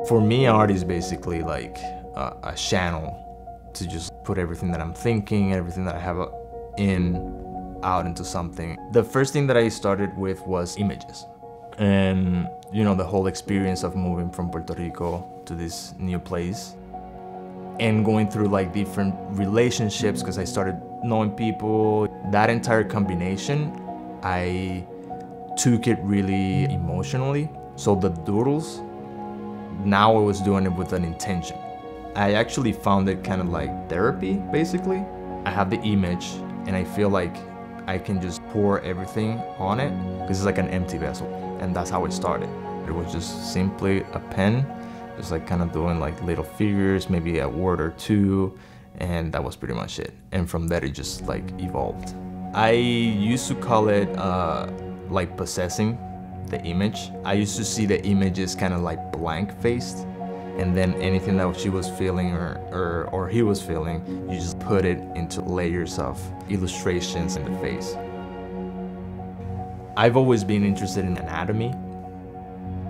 For me, art is basically like a channel to just put everything that I'm thinking, everything that I have out into something. The first thing that I started with was images. And you know, the whole experience of moving from Puerto Rico to this new place and going through like different relationships because I started knowing people. That entire combination, I took it really emotionally. So the doodles, now I was doing it with an intention. I actually found it kind of like therapy, basically. I have the image and I feel like I can just pour everything on it because it's like an empty vessel. And that's how it started. It was just simply a pen, just like kind of doing like little figures, maybe a word or two, and that was pretty much it. And from there it just like evolved. I used to call it like possessing the image. I used to see the images kind of like blank-faced, and then anything that she was feeling or he was feeling, you just put it into layers of illustrations in the face. I've always been interested in anatomy.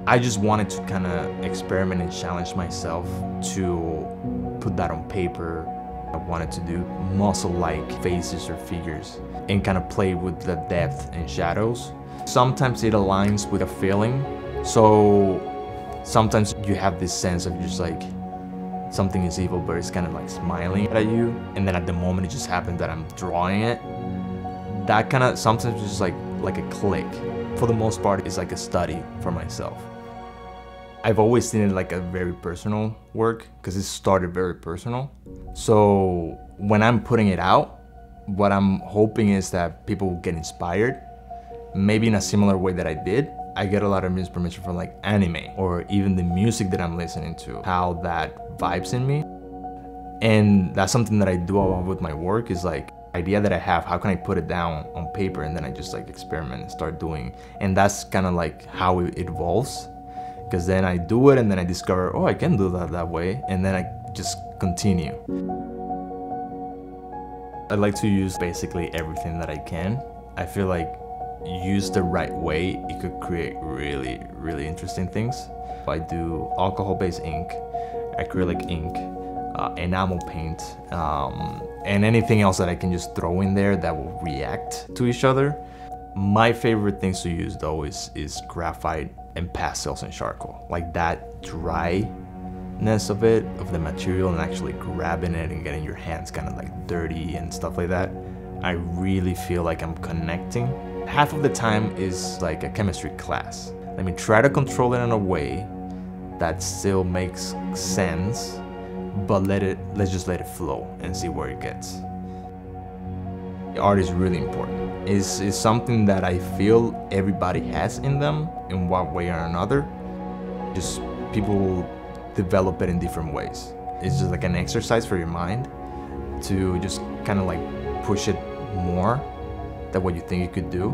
I just wanted to kind of experiment and challenge myself to put that on paper. I wanted to do muscle-like faces or figures and kind of play with the depth and shadows. Sometimes it aligns with a feeling. So sometimes you have this sense of just like something is evil, but it's kind of like smiling at you. And then at the moment it just happened that I'm drawing it. That kind of sometimes it's just like a click. For the most part, it's like a study for myself. I've always seen it like a very personal work because it started very personal. So when I'm putting it out, what I'm hoping is that people will get inspired, maybe in a similar way that I did. I get a lot of inspiration from like anime or even the music that I'm listening to, how that vibes in me. And that's something that I do a lot with my work is like, idea that I have, how can I put it down on paper, and then I just like experiment and start doing. And that's kind of like how it evolves, because then I do it and then I discover, oh, I can do that way, and then I just continue. I like to use basically everything that I can. I feel like used the right way, it could create really, really interesting things. I do alcohol-based ink, acrylic ink, enamel paint, and anything else that I can just throw in there that will react to each other. My favorite things to use though is graphite and pastels and charcoal. Like that dryness of it, of the material, and actually grabbing it and getting your hands kind of like dirty and stuff like that. I really feel like I'm connecting. Half of the time is like a chemistry class. Let me try to control it in a way that still makes sense, but let's just let it flow and see where it gets. Art is really important. It's something that I feel everybody has in them in one way or another. Just people develop it in different ways. It's just like an exercise for your mind to just kind of like push it more than what you think you could do.